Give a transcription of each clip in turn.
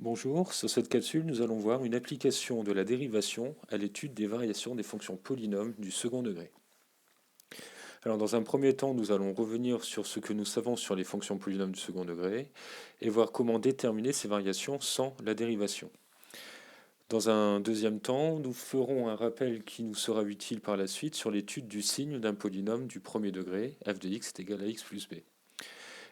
Bonjour, sur cette capsule, nous allons voir une application de la dérivation à l'étude des variations des fonctions polynômes du second degré. Alors, dans un premier temps, nous allons revenir sur ce que nous savons sur les fonctions polynômes du second degré et voir comment déterminer ces variations sans la dérivation. Dans un deuxième temps, nous ferons un rappel qui nous sera utile par la suite sur l'étude du signe d'un polynôme du premier degré, f de x est égal à x plus b.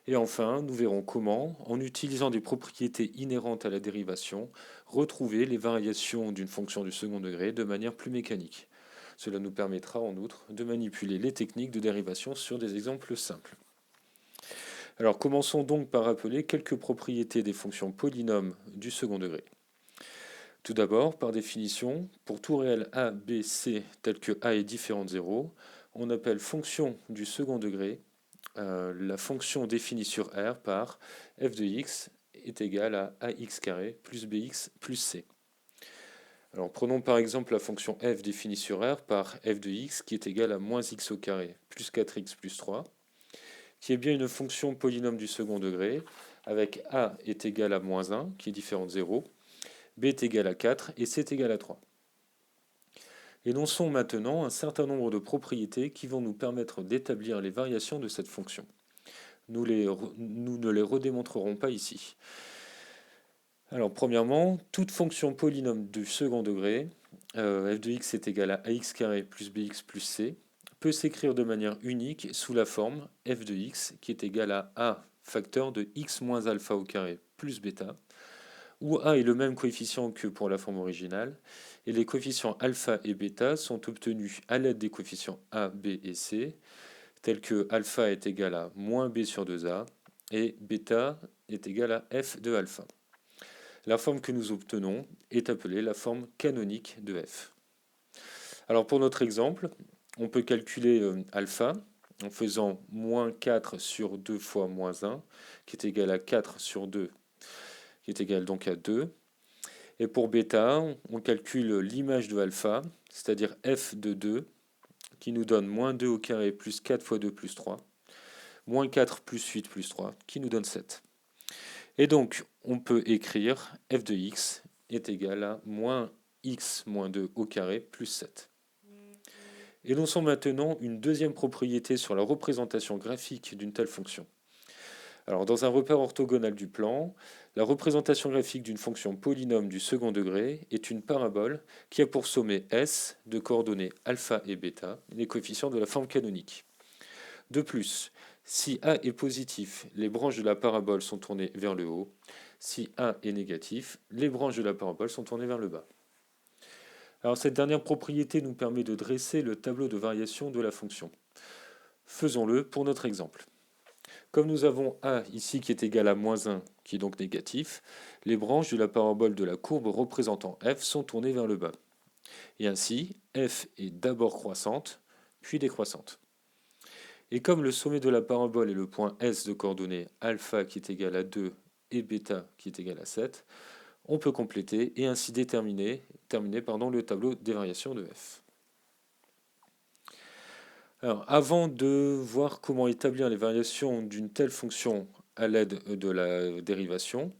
Et enfin, nous verrons comment, en utilisant des propriétés inhérentes à la dérivation, retrouver les variations d'une fonction du second degré de manière plus mécanique. Cela nous permettra en outre de manipuler les techniques de dérivation sur des exemples simples. Alors commençons donc par rappeler quelques propriétés des fonctions polynômes du second degré. Tout d'abord, par définition, pour tout réel a, b, c tel que a est différent de 0, on appelle fonction du second degré la fonction définie sur R par f de x est égal à ax carré plus bx plus c. Alors prenons par exemple la fonction f définie sur R par f de x qui est égal à moins x au carré plus 4x plus 3, qui est bien une fonction polynôme du second degré, avec a est égal à moins 1, qui est différent de 0, b est égal à 4 et c est égal à 3. Énonçons maintenant un certain nombre de propriétés qui vont nous permettre d'établir les variations de cette fonction. Nous ne les redémontrerons pas ici. Alors, premièrement, toute fonction polynôme du second degré, f de x est égal à ax carré plus bx plus c, peut s'écrire de manière unique sous la forme f de x qui est égal à a facteur de x moins alpha au carré plus bêta, où a est le même coefficient que pour la forme originale, et les coefficients alpha et bêta sont obtenus à l'aide des coefficients a, b et c, tels que alpha est égal à moins b sur 2a et bêta est égal à f de alpha. La forme que nous obtenons est appelée la forme canonique de f. Alors pour notre exemple, on peut calculer alpha en faisant moins 4 sur 2 fois moins 1, qui est égal à 4 sur 2, qui est égal donc à 2. Et pour bêta, on calcule l'image de alpha, c'est-à-dire f de 2, qui nous donne moins 2 au carré plus 4 fois 2 plus 3, moins 4 plus 8 plus 3, qui nous donne 7. Et donc, on peut écrire f de x est égal à moins x moins 2 au carré plus 7. Énonçons maintenant une deuxième propriété sur la représentation graphique d'une telle fonction. Alors, dans un repère orthogonal du plan, la représentation graphique d'une fonction polynôme du second degré est une parabole qui a pour sommet S de coordonnées alpha et bêta, les coefficients de la forme canonique. De plus, si A est positif, les branches de la parabole sont tournées vers le haut. Si A est négatif, les branches de la parabole sont tournées vers le bas. Alors cette dernière propriété nous permet de dresser le tableau de variation de la fonction. Faisons-le pour notre exemple. Comme nous avons A ici qui est égal à moins 1, qui est donc négatif, les branches de la parabole de la courbe représentant f sont tournées vers le bas. Et ainsi, f est d'abord croissante, puis décroissante. Et comme le sommet de la parabole est le point S de coordonnées alpha qui est égal à 2 et bêta qui est égal à 7, on peut compléter et ainsi terminer le tableau des variations de f. Alors, avant de voir comment établir les variations d'une telle fonction à l'aide de la dérivation,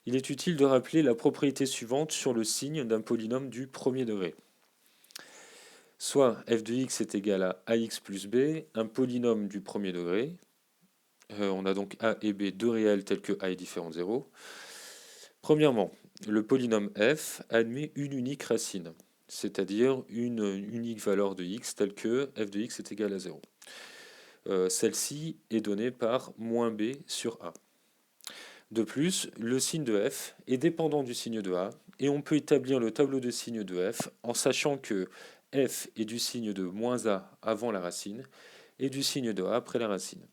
il est utile de rappeler la propriété suivante sur le signe d'un polynôme du premier degré. Soit f de x est égal à ax plus b, un polynôme du premier degré. On a donc a et b, deux réels tels que a est différent de 0. Premièrement, le polynôme f admet une unique racine, c'est-à-dire une unique valeur de x telle que f de x est égal à 0. Celle-ci est donnée par moins b sur a. De plus, le signe de f est dépendant du signe de a, et on peut établir le tableau de signes de f en sachant que f est du signe de moins a avant la racine et du signe de a après la racine.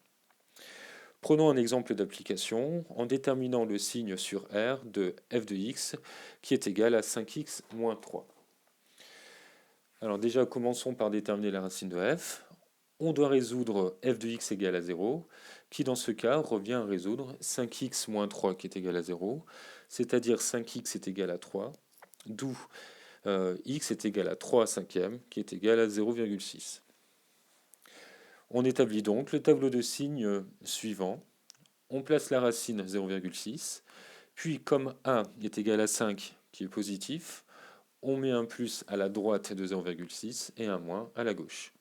Prenons un exemple d'application en déterminant le signe sur R de f de x qui est égal à 5x moins 3. Alors déjà, commençons par déterminer la racine de f. On doit résoudre f de x égale à 0, qui dans ce cas revient à résoudre 5x moins 3 qui est égal à 0, c'est-à-dire 5x est égal à 3, d'où x est égal à 3 cinquième qui est égal à 0,6. On établit donc le tableau de signes suivant. On place la racine 0,6, Puis comme a est égal à 5, qui est positif, on met un plus à la droite de 0,6 et un moins à la gauche.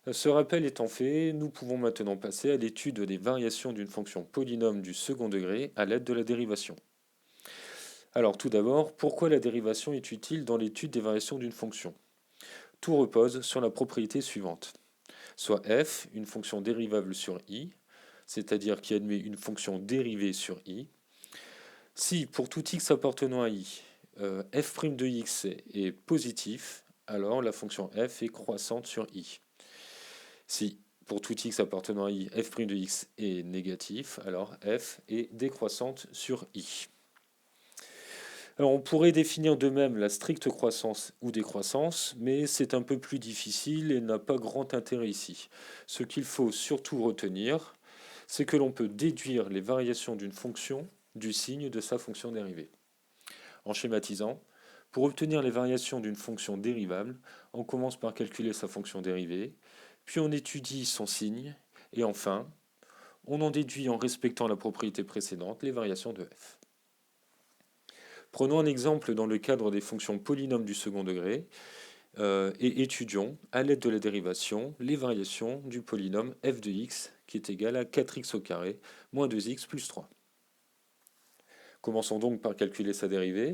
Ce rappel étant fait, nous pouvons maintenant passer à l'étude des variations d'une fonction polynôme du second degré à l'aide de la dérivation. Alors tout d'abord, pourquoi la dérivation est utile dans l'étude des variations d'une fonction? Tout repose sur la propriété suivante. Soit f, une fonction dérivable sur i, c'est-à-dire qui admet une fonction dérivée sur i. Si pour tout x appartenant à i, f' de x est positif, alors la fonction f est croissante sur i. Si pour tout x appartenant à i, f' de x est négatif, alors f est décroissante sur i. Alors on pourrait définir de même la stricte croissance ou décroissance, mais c'est un peu plus difficile et n'a pas grand intérêt ici. Ce qu'il faut surtout retenir, c'est que l'on peut déduire les variations d'une fonction du signe de sa fonction dérivée. En schématisant, pour obtenir les variations d'une fonction dérivable, on commence par calculer sa fonction dérivée, puis on étudie son signe, et enfin, on en déduit en respectant la propriété précédente les variations de f. Prenons un exemple dans le cadre des fonctions polynômes du second degré et étudions, à l'aide de la dérivation, les variations du polynôme f de x qui est égal à 4x au carré moins 2x plus 3. Commençons donc par calculer sa dérivée.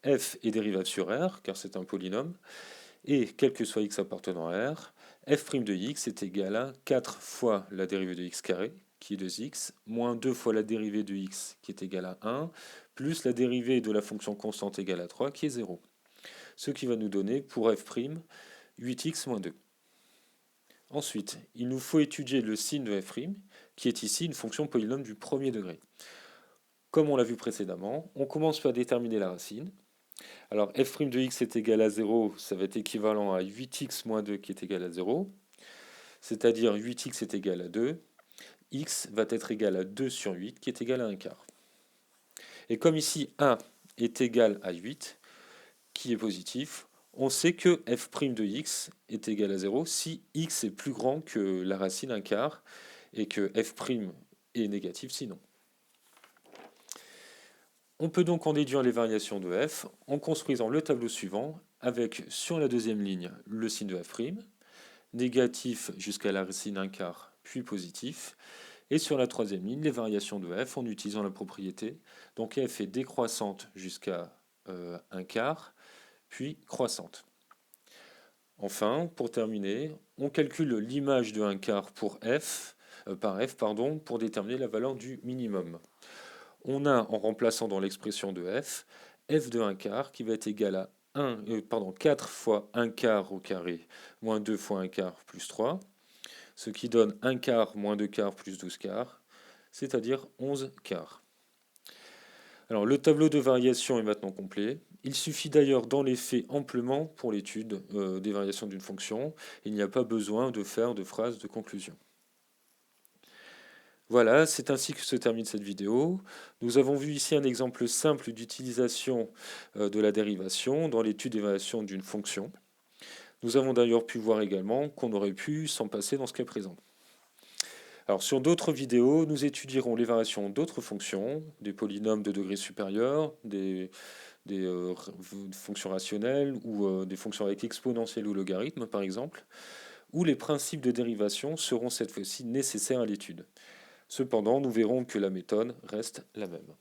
F est dérivable sur R, car c'est un polynôme, et quel que soit x appartenant à R, f' de x est égal à 4 fois la dérivée de x carré, qui est 2x, moins 2 fois la dérivée de x, qui est égale à 1, plus la dérivée de la fonction constante égale à 3, qui est 0. Ce qui va nous donner, pour f', 8x moins 2. Ensuite, il nous faut étudier le signe de f', qui est ici une fonction polynôme du premier degré. Comme on l'a vu précédemment, on commence par déterminer la racine. Alors f' de x est égal à 0, ça va être équivalent à 8x moins 2 qui est égal à 0. C'est-à-dire 8x est égal à 2. X va être égal à 2 sur 8 qui est égal à 1 quart. Et comme ici 1 est égal à 8, qui est positif, on sait que f' de x est égal à 0 si x est plus grand que la racine 1 quart et que f' est négatif sinon. On peut donc en déduire les variations de f en construisant le tableau suivant avec sur la deuxième ligne le signe de f', négatif jusqu'à la racine 1 quart puis positif, et sur la troisième ligne les variations de f en utilisant la propriété. Donc f est décroissante jusqu'à 1 quart puis croissante. Enfin, pour terminer, on calcule l'image de 1 quart pour par f pour déterminer la valeur du minimum. On a, en remplaçant dans l'expression de f de 1 quart qui va être égal à 4 fois 1 quart au carré moins 2 fois 1 quart plus 3, ce qui donne 1 quart moins 2 quarts plus 12 quarts, c'est-à-dire 11 quarts. Alors le tableau de variation est maintenant complet. Il suffit d'ailleurs d'en les faits amplement pour l'étude des variations d'une fonction. Il n'y a pas besoin de faire de phrases de conclusion. Voilà, c'est ainsi que se termine cette vidéo. Nous avons vu ici un exemple simple d'utilisation de la dérivation dans l'étude des variations d'une fonction. Nous avons d'ailleurs pu voir également qu'on aurait pu s'en passer dans ce cas présent. Alors sur d'autres vidéos, nous étudierons les variations d'autres fonctions, des polynômes de degré supérieur, des fonctions rationnelles ou des fonctions avec exponentielle ou logarithme par exemple, où les principes de dérivation seront cette fois-ci nécessaires à l'étude. Cependant, nous verrons que la méthode reste la même.